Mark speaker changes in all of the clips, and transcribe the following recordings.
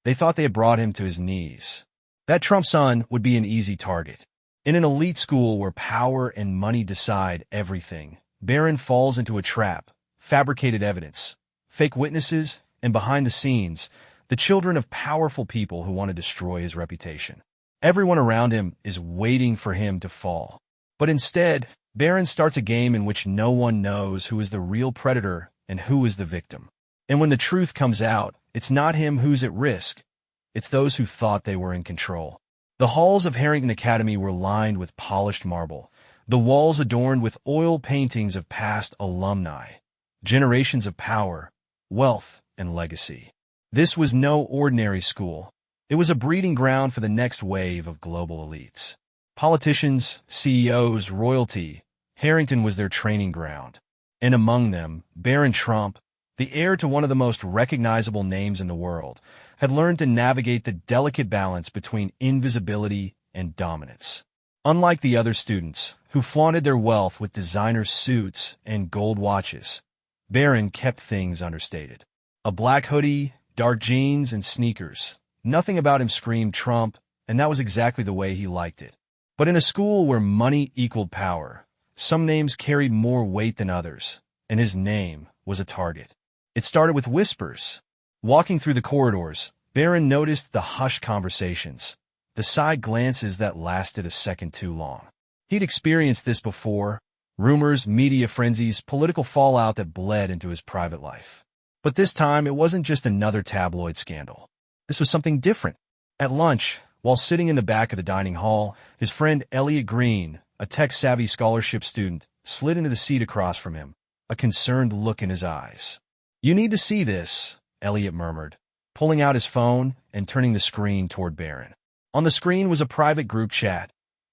Speaker 1: They thought they had brought him to his knees. That Trump son would be an easy target. In an elite school where power and money decide everything, Barron falls into a trap: fabricated evidence, fake witnesses, and behind the scenes, the children of powerful people who want to destroy his reputation. Everyone around him is waiting for him to fall. But instead, Barron starts a game in which no one knows who is the real predator and who is the victim. And when the truth comes out, it's not him who's at risk. It's those who thought they were in control. The halls of Harrington Academy were lined with polished marble, the walls adorned with oil paintings of past alumni, generations of power, wealth, and legacy. This was no ordinary school. It was a breeding ground for the next wave of global elites. Politicians, CEOs, royalty, Harrington was their training ground. And among them, Barron Trump, the heir to one of the most recognizable names in the world, had learned to navigate the delicate balance between invisibility and dominance. Unlike the other students, who flaunted their wealth with designer suits and gold watches, Barron kept things understated. A black hoodie, dark jeans, and sneakers. Nothing about him screamed Trump, and that was exactly the way he liked it. But in a school where money equaled power, some names carried more weight than others, and his name was a target. It started with whispers. Walking through the corridors, Barron noticed the hushed conversations, the side glances that lasted a second too long. He'd experienced this before: rumors, media frenzies, political fallout that bled into his private life. But this time, it wasn't just another tabloid scandal. This was something different. At lunch, while sitting in the back of the dining hall, his friend Elliot Green, a tech-savvy scholarship student, slid into the seat across from him, a concerned look in his eyes. "You need to see this," Elliot murmured, pulling out his phone and turning the screen toward Barron. On the screen was a private group chat,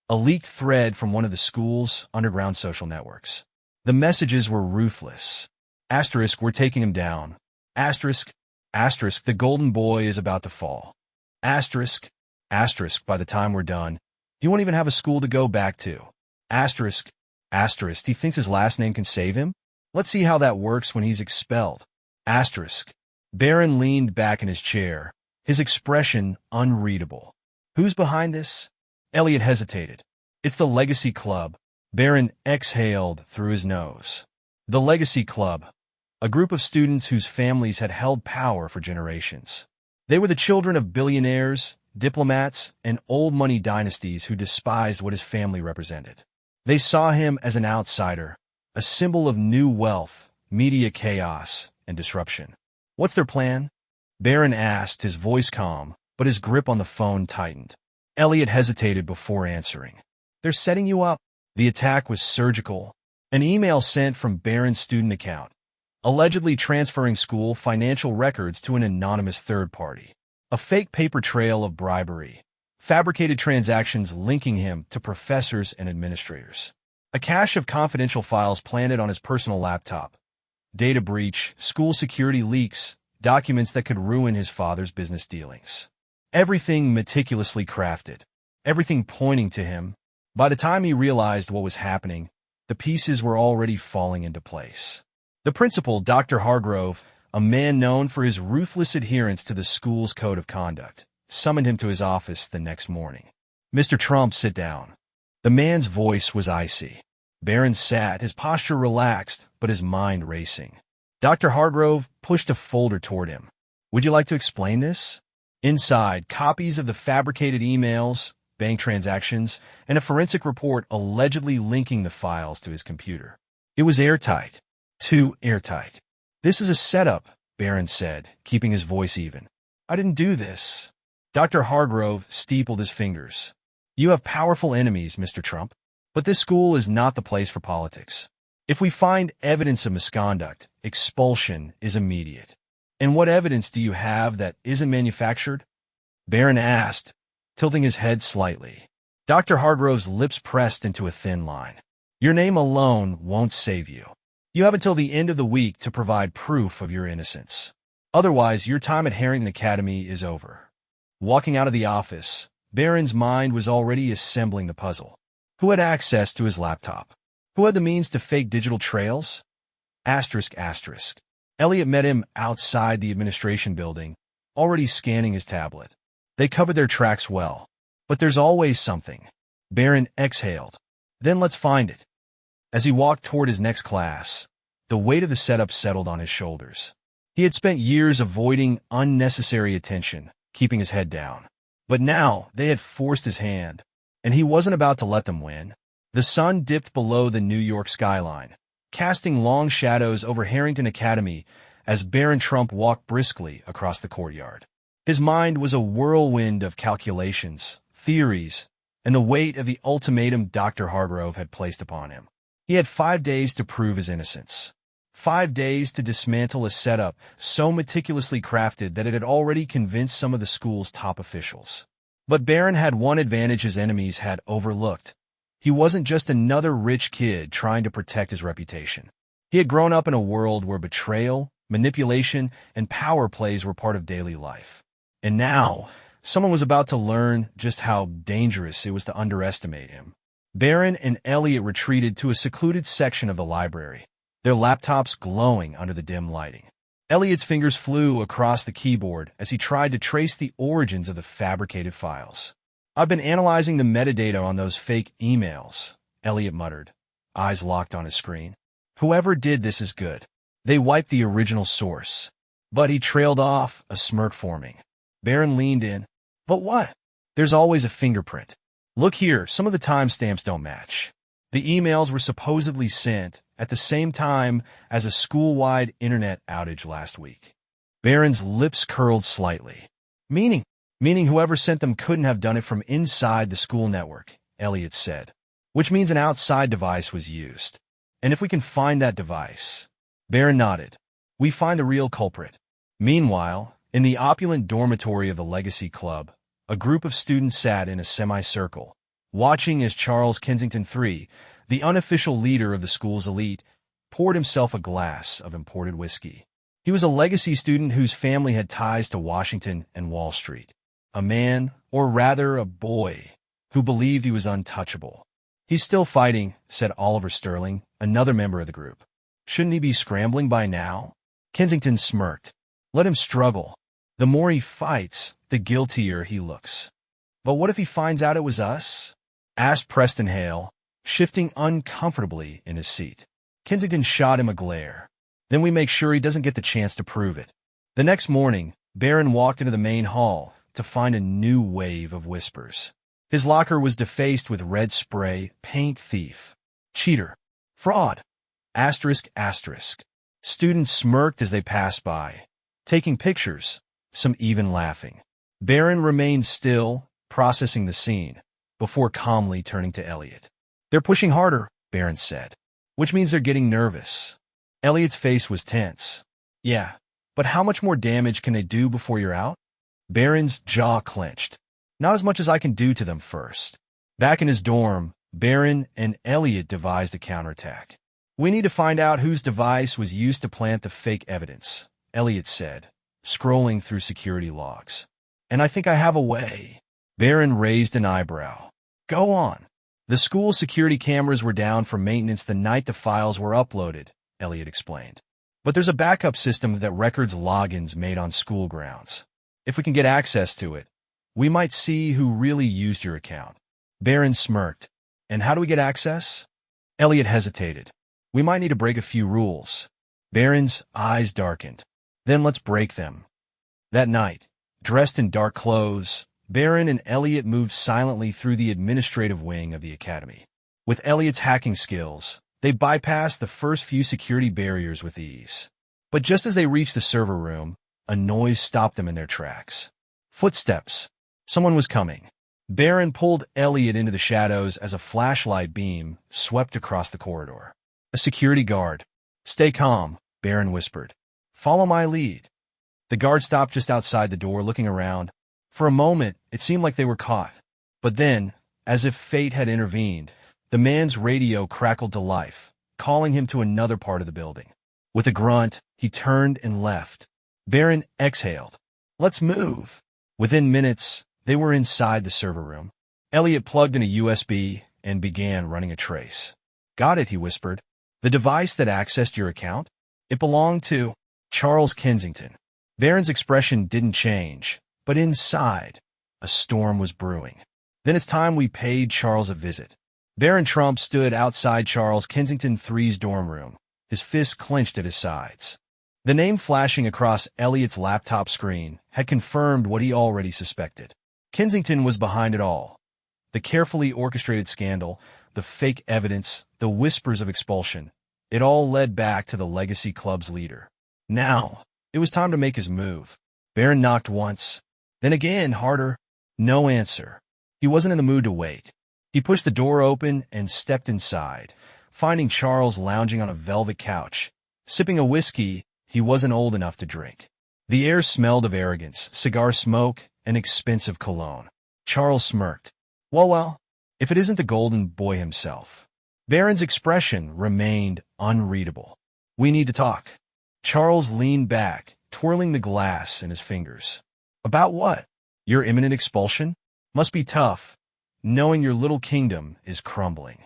Speaker 1: a leaked thread from one of the school's underground social networks. The messages were ruthless. Asterisk, "We're taking him down." Asterisk, asterisk, "The golden boy is about to fall." Asterisk, asterisk, "By the time we're done, he won't even have a school to go back to." Asterisk, asterisk, "He thinks his last name can save him? Let's see how that works when he's expelled." Asterisk. Barron leaned back in his chair, his expression unreadable. "Who's behind this?" Elliot hesitated. "It's the Legacy Club." Barron exhaled through his nose. The Legacy Club, a group of students whose families had held power for generations. They were the children of billionaires, diplomats, and old money dynasties who despised what his family represented. They saw him as an outsider, a symbol of new wealth, media chaos, and disruption. "What's their plan?" Barron asked, his voice calm, but his grip on the phone tightened. Elliot hesitated before answering. "They're setting you up." The attack was surgical. An email sent from Barron's student account, allegedly transferring school financial records to an anonymous third party. A fake paper trail of bribery. Fabricated transactions linking him to professors and administrators. A cache of confidential files planted on his personal laptop. Data breach, school security leaks, documents that could ruin his father's business dealings. Everything meticulously crafted. Everything pointing to him. By the time he realized what was happening, the pieces were already falling into place. The principal, Dr. Hargrove, a man known for his ruthless adherence to the school's code of conduct, summoned him to his office the next morning. "Mr. Trump, sit down." The man's voice was icy. Barron sat, his posture relaxed, but his mind racing. Dr. Hargrove pushed a folder toward him. "Would you like to explain this?" Inside, copies of the fabricated emails, bank transactions, and a forensic report allegedly linking the files to his computer. It was airtight. Too airtight. "This is a setup," Barron said, keeping his voice even. "I didn't do this." Dr. Hargrove steepled his fingers. "You have powerful enemies, Mr. Trump. But this school is not the place for politics. If we find evidence of misconduct, expulsion is immediate." "And what evidence do you have that isn't manufactured?" Barron asked, tilting his head slightly. Dr. Hargrove's lips pressed into a thin line. "Your name alone won't save you. You have until the end of the week to provide proof of your innocence. Otherwise, your time at Harrington Academy is over." Walking out of the office, Barron's mind was already assembling the puzzle. Who had access to his laptop? Who had the means to fake digital trails? Asterisk, asterisk. Elliot met him outside the administration building, already scanning his tablet. They covered their tracks well. But there's always something. Barron exhaled. Then let's find it. As he walked toward his next class, the weight of the setup settled on his shoulders. He had spent years avoiding unnecessary attention, keeping his head down. But now they had forced his hand, and he wasn't about to let them win. The sun dipped below the New York skyline, casting long shadows over Harrington Academy as Barron Trump walked briskly across the courtyard. His mind was a whirlwind of calculations, theories, and the weight of the ultimatum Dr. Hargrove had placed upon him. He had 5 days to prove his innocence. 5 days to dismantle a setup so meticulously crafted that it had already convinced some of the school's top officials. But Barron had one advantage his enemies had overlooked. He wasn't just another rich kid trying to protect his reputation. He had grown up in a world where betrayal, manipulation, and power plays were part of daily life. And now, someone was about to learn just how dangerous it was to underestimate him. Barron and Elliot retreated to a secluded section of the library, their laptops glowing under the dim lighting. Elliot's fingers flew across the keyboard as he tried to trace the origins of the fabricated files. "I've been analyzing the metadata on those fake emails," Elliot muttered, eyes locked on his screen. "Whoever did this is good. They wiped the original source." But he trailed off, a smirk forming. Barron leaned in. "But what? There's always a fingerprint. Look here, some of the timestamps don't match. The emails were supposedly sent at the same time as a school-wide internet outage last week." Barron's lips curled slightly. Meaning whoever sent them couldn't have done it from inside the school network," Elliot said. "Which means an outside device was used. And if we can find that device..." Barron nodded. "We find the real culprit." Meanwhile, in the opulent dormitory of the Legacy Club, a group of students sat in a semicircle, watching as Charles Kensington III, the unofficial leader of the school's elite, poured himself a glass of imported whiskey. He was a Legacy student whose family had ties to Washington and Wall Street. A man, or rather a boy, who believed he was untouchable. "He's still fighting," said Oliver Sterling, another member of the group. "Shouldn't he be scrambling by now?" Kensington smirked. "Let him struggle. The more he fights, the guiltier he looks." "But what if he finds out it was us?" asked Preston Hale, shifting uncomfortably in his seat. Kensington shot him a glare. "Then we make sure he doesn't get the chance to prove it." The next morning, Barron walked into the main hall to find a new wave of whispers. His locker was defaced with red spray, paint thief, cheater, fraud, asterisk, asterisk. Students smirked as they passed by, taking pictures, some even laughing. Barron remained still, processing the scene, before calmly turning to Elliot. "They're pushing harder," Barron said, "which means they're getting nervous." Elliot's face was tense. "Yeah, but how much more damage can they do before you're out?" Barron's jaw clenched. "Not as much as I can do to them first." Back in his dorm, Barron and Elliot devised a counterattack. "We need to find out whose device was used to plant the fake evidence," Elliot said, scrolling through security logs. "And I think I have a way." Barron raised an eyebrow. "Go on." "The school security cameras were down for maintenance the night the files were uploaded," Elliot explained. "But there's a backup system that records logins made on school grounds. If we can get access to it, we might see who really used your account." Barron smirked. "And how do we get access?" Elliot hesitated. "We might need to break a few rules." Barron's eyes darkened. "Then let's break them." That night, dressed in dark clothes, Barron and Elliot moved silently through the administrative wing of the academy. With Elliot's hacking skills, they bypassed the first few security barriers with ease. But just as they reached the server room, a noise stopped them in their tracks. Footsteps. Someone was coming. Barron pulled Elliot into the shadows as a flashlight beam swept across the corridor. A security guard. "Stay calm," Barron whispered. "Follow my lead." The guard stopped just outside the door, looking around. For a moment, it seemed like they were caught. But then, as if fate had intervened, the man's radio crackled to life, calling him to another part of the building. With a grunt, he turned and left. Barron exhaled. "Let's move." Within minutes, they were inside the server room. Elliot plugged in a USB and began running a trace. "Got it," he whispered. "The device that accessed your account? It belonged to Charles Kensington." Barron's expression didn't change, but inside, a storm was brewing. Then it's time we paid Charles a visit. Barron Trump stood outside Charles Kensington III's dorm room, his fists clenched at his sides. The name flashing across Elliot's laptop screen had confirmed what he already suspected. Kensington was behind it all. The carefully orchestrated scandal, the fake evidence, the whispers of expulsion, it all led back to the Legacy Club's leader. Now, it was time to make his move. Barron knocked once, then again harder. No answer. He wasn't in the mood to wait. He pushed the door open and stepped inside, finding Charles lounging on a velvet couch, sipping a whiskey he wasn't old enough to drink. The air smelled of arrogance, cigar smoke, and expensive cologne. Charles smirked. Well, if it isn't the golden boy himself. Barron's expression remained unreadable. We need to talk. Charles leaned back, twirling the glass in his fingers. About what? Your imminent expulsion? Must be tough, knowing your little kingdom is crumbling.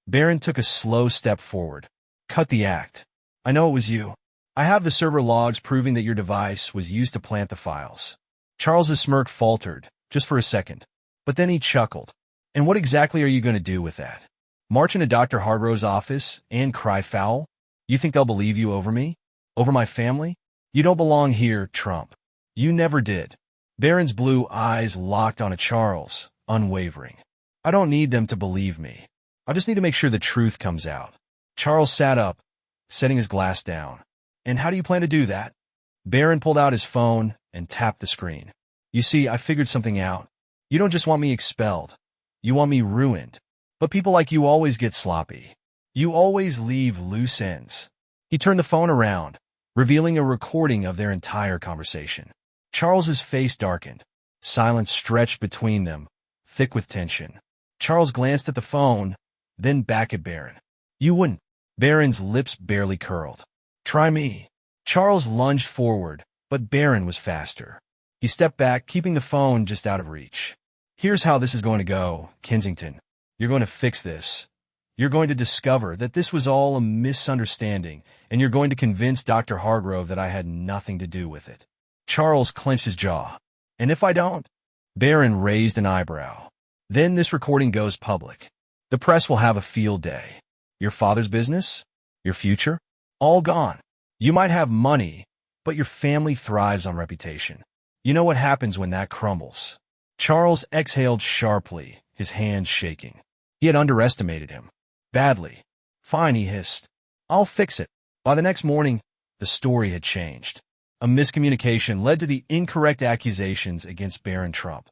Speaker 1: Barron took a slow step forward. Cut the act. I know it was you. I have the server logs proving that your device was used to plant the files. Charles's smirk faltered, just for a second. But then he chuckled. And what exactly are you going to do with that? March into Dr. Hargrove's office and cry foul? You think they'll believe you over me? Over my family? You don't belong here, Trump. You never did. Barron's blue eyes locked onto Charles, unwavering. I don't need them to believe me. I just need to make sure the truth comes out. Charles sat up, setting his glass down. And how do you plan to do that? Barron pulled out his phone and tapped the screen. You see, I figured something out. You don't just want me expelled. You want me ruined. But people like you always get sloppy. You always leave loose ends. He turned the phone around, revealing a recording of their entire conversation. Charles's face darkened. Silence stretched between them, thick with tension. Charles glanced at the phone, then back at Barron. You wouldn't. Barron's lips barely curled. Try me. Charles lunged forward, but Barron was faster. He stepped back, keeping the phone just out of reach. Here's how this is going to go, Kensington. You're going to fix this. You're going to discover that this was all a misunderstanding, and you're going to convince Dr. Hargrove that I had nothing to do with it. Charles clenched his jaw. And if I don't? Barron raised an eyebrow. Then this recording goes public. The press will have a field day. Your father's business? Your future? All gone. You might have money, but your family thrives on reputation. You know what happens when that crumbles. Charles exhaled sharply, his hands shaking. He had underestimated him. Badly. Fine, he hissed. I'll fix it. By the next morning, the story had changed. A miscommunication led to the incorrect accusations against Barron Trump.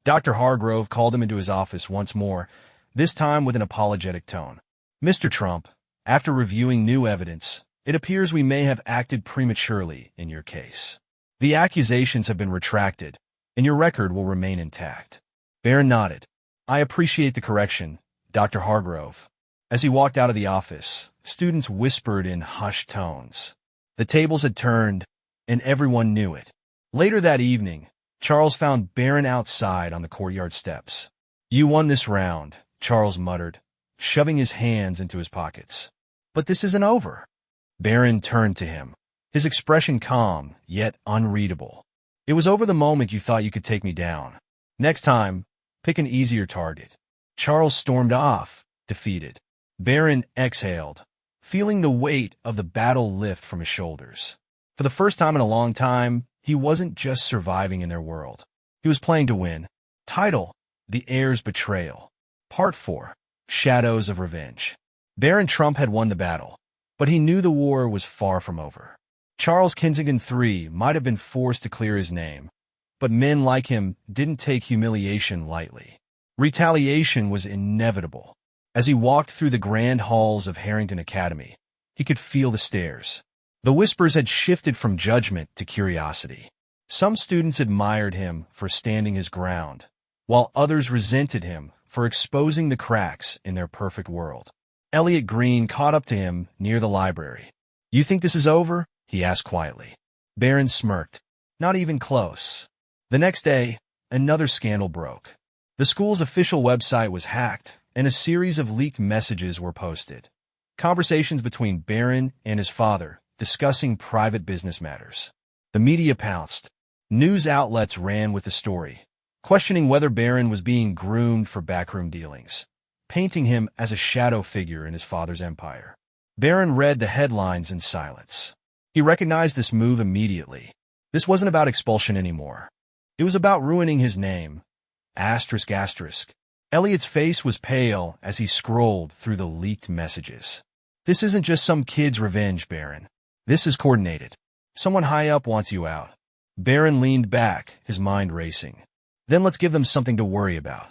Speaker 1: Dr. Hargrove called him into his office once more, this time with an apologetic tone. Mr. Trump, after reviewing new evidence, it appears we may have acted prematurely in your case. The accusations have been retracted, and your record will remain intact. Barron nodded. I appreciate the correction, Dr. Hargrove. As he walked out of the office, students whispered in hushed tones. The tables had turned, and everyone knew it. Later that evening, Charles found Barron outside on the courtyard steps. You won this round, Charles muttered, shoving his hands into his pockets. But this isn't over. Barron turned to him, his expression calm, yet unreadable. It was over the moment you thought you could take me down. Next time, pick an easier target. Charles stormed off, defeated. Barron exhaled, feeling the weight of the battle lift from his shoulders. For the first time in a long time, he wasn't just surviving in their world. He was playing to win. Title: The Heir's Betrayal. Part 4. Shadows of Revenge. Barron Trump had won the battle, but he knew the war was far from over. Charles Kensington III might have been forced to clear his name, but men like him didn't take humiliation lightly. Retaliation was inevitable. As he walked through the grand halls of Harrington Academy, he could feel the stares. The whispers had shifted from judgment to curiosity. Some students admired him for standing his ground, while others resented him for exposing the cracks in their perfect world. Elliot Green caught up to him near the library. You think this is over? He asked quietly. Barron smirked. Not even close. The next day, another scandal broke. The school's official website was hacked, and a series of leaked messages were posted. Conversations between Barron and his father, discussing private business matters. The media pounced. News outlets ran with the story, questioning whether Barron was being groomed for backroom dealings, painting him as a shadow figure in his father's empire. Barron read the headlines in silence. He recognized this move immediately. This wasn't about expulsion anymore. It was about ruining his name. Asterisk, asterisk. Elliot's face was pale as he scrolled through the leaked messages. This isn't just some kid's revenge, Barron. This is coordinated. Someone high up wants you out. Barron leaned back, his mind racing. Then let's give them something to worry about.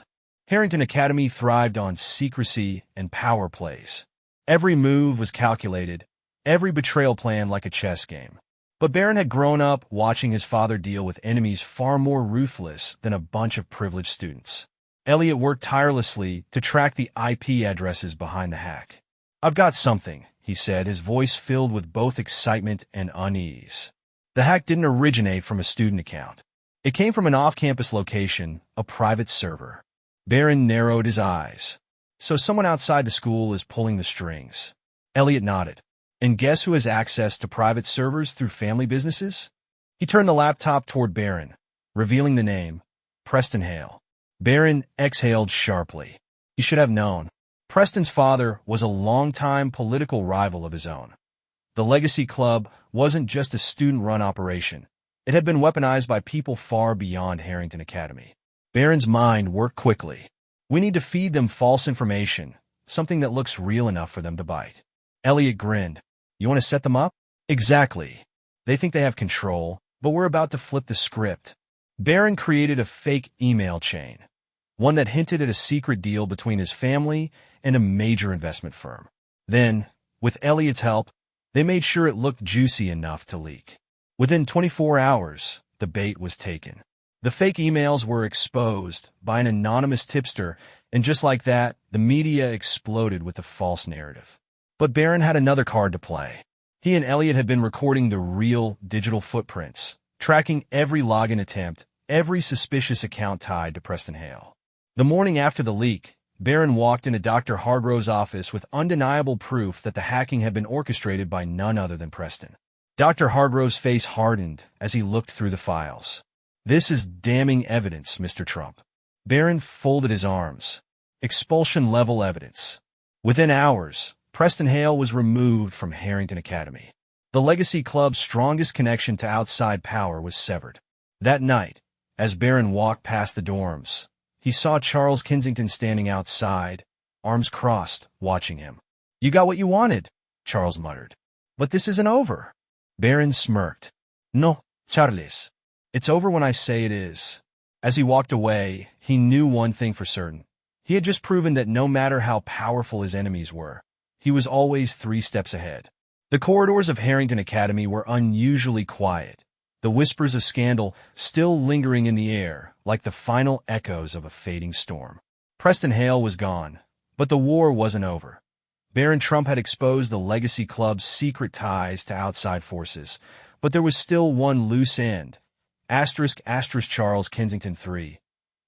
Speaker 1: Harrington Academy thrived on secrecy and power plays. Every move was calculated, every betrayal plan like a chess game. But Barron had grown up watching his father deal with enemies far more ruthless than a bunch of privileged students. Elliot worked tirelessly to track the IP addresses behind the hack. "I've got something," he said, his voice filled with both excitement and unease. The hack didn't originate from a student account. It came from an off-campus location, a private server. Barron narrowed his eyes. "So someone outside the school is pulling the strings." Elliot nodded. "And guess who has access to private servers through family businesses?" He turned the laptop toward Barron, revealing the name, Preston Hale. Barron exhaled sharply. He should have known. Preston's father was a longtime political rival of his own. The Legacy Club wasn't just a student-run operation. It had been weaponized by people far beyond Harrington Academy. Barron's mind worked quickly. "We need to feed them false information, something that looks real enough for them to bite." Elliot grinned. "You want to set them up?" "Exactly. They think they have control, but we're about to flip the script." Barron created a fake email chain, one that hinted at a secret deal between his family and a major investment firm. Then, with Elliot's help, they made sure it looked juicy enough to leak. Within 24 hours, the bait was taken. The fake emails were exposed by an anonymous tipster, and just like that, the media exploded with the false narrative. But Barron had another card to play. He and Elliot had been recording the real digital footprints, tracking every login attempt, every suspicious account tied to Preston Hale. The morning after the leak, Barron walked into Dr. Hargrove's office with undeniable proof that the hacking had been orchestrated by none other than Preston. Dr. Hargrove's face hardened as he looked through the files. "This is damning evidence, Mr. Trump." Barron folded his arms. Expulsion-level evidence. Within hours, Preston Hale was removed from Harrington Academy. The Legacy Club's strongest connection to outside power was severed. That night, as Barron walked past the dorms, he saw Charles Kensington standing outside, arms crossed, watching him. "You got what you wanted," Charles muttered. "But this isn't over." Barron smirked. "No, Charles. It's over when I say it is." As he walked away, he knew one thing for certain. He had just proven that no matter how powerful his enemies were, he was always 3 steps ahead. The corridors of Harrington Academy were unusually quiet, the whispers of scandal still lingering in the air like the final echoes of a fading storm. Preston Hale was gone, but the war wasn't over. Barron Trump had exposed the Legacy Club's secret ties to outside forces, but there was still one loose end. Asterisk, asterisk, Charles Kensington III.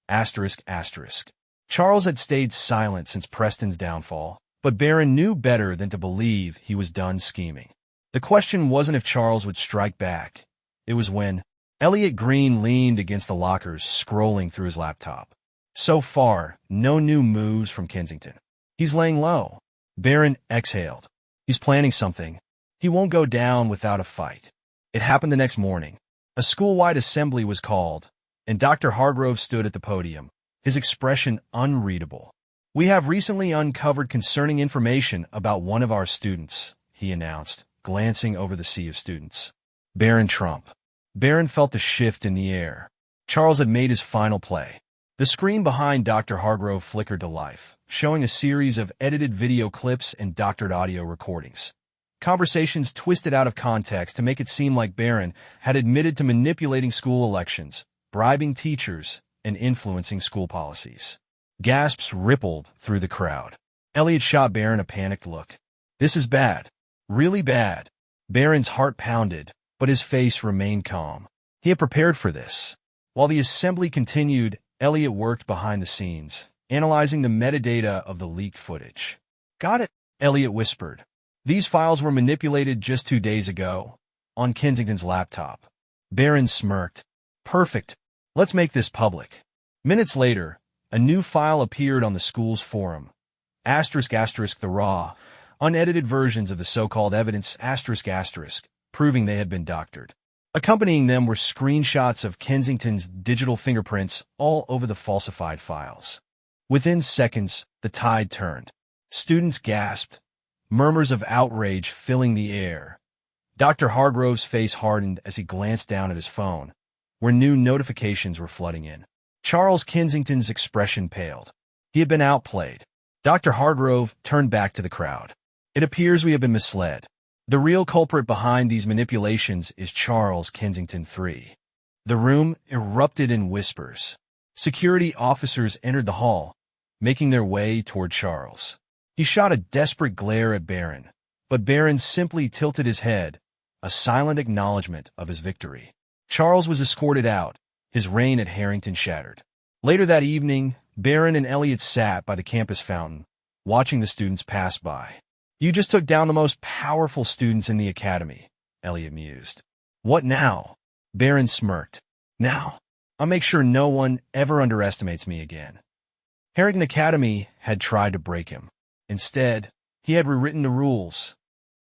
Speaker 1: Asterisk, asterisk. Charles had stayed silent since Preston's downfall, but Barron knew better than to believe he was done scheming. The question wasn't if Charles would strike back. It was when. Elliot Green leaned against the lockers, scrolling through his laptop. So far, no new moves from Kensington. He's laying low. Barron exhaled. He's planning something. He won't go down without a fight. It happened the next morning. A school-wide assembly was called, and Dr. Hargrove stood at the podium, his expression unreadable. "We have recently uncovered concerning information about one of our students," he announced, glancing over the sea of students. Barron Trump. Barron felt the shift in the air. Charles had made his final play. The screen behind Dr. Hargrove flickered to life, showing a series of edited video clips and doctored audio recordings. Conversations twisted out of context to make it seem like Barron had admitted to manipulating school elections, bribing teachers, and influencing school policies. Gasps rippled through the crowd. Elliot shot Barron a panicked look. "This is bad. Really bad." Barron's heart pounded, but his face remained calm. He had prepared for this. While the assembly continued, Elliot worked behind the scenes, analyzing the metadata of the leaked footage. "Got it," Elliot whispered. "These files were manipulated just 2 days ago, on Kensington's laptop. Barron smirked. Perfect. Let's make this public. Minutes later, a new file appeared on the school's forum. The raw, unedited versions of the so-called evidence proving they had been doctored. Accompanying them were screenshots of Kensington's digital fingerprints all over the falsified files. Within seconds, the tide turned. Students gasped, murmurs of outrage filling the air. Dr. Hargrove's face hardened as he glanced down at his phone, where new notifications were flooding in. Charles Kensington's expression paled. He had been outplayed. Dr. Hargrove turned back to the crowd. It appears we have been misled. The real culprit behind these manipulations is Charles Kensington III. The room erupted in whispers. Security officers entered the hall, making their way toward Charles. He shot a desperate glare at Barron, but Barron simply tilted his head, a silent acknowledgement of his victory. Charles was escorted out, his reign at Harrington shattered. Later that evening, Barron and Elliot sat by the campus fountain, watching the students pass by. You just took down the most powerful students in the academy, Elliot mused. What now? Barron smirked. Now, I'll make sure no one ever underestimates me again. Harrington Academy had tried to break him. Instead, he had rewritten the rules.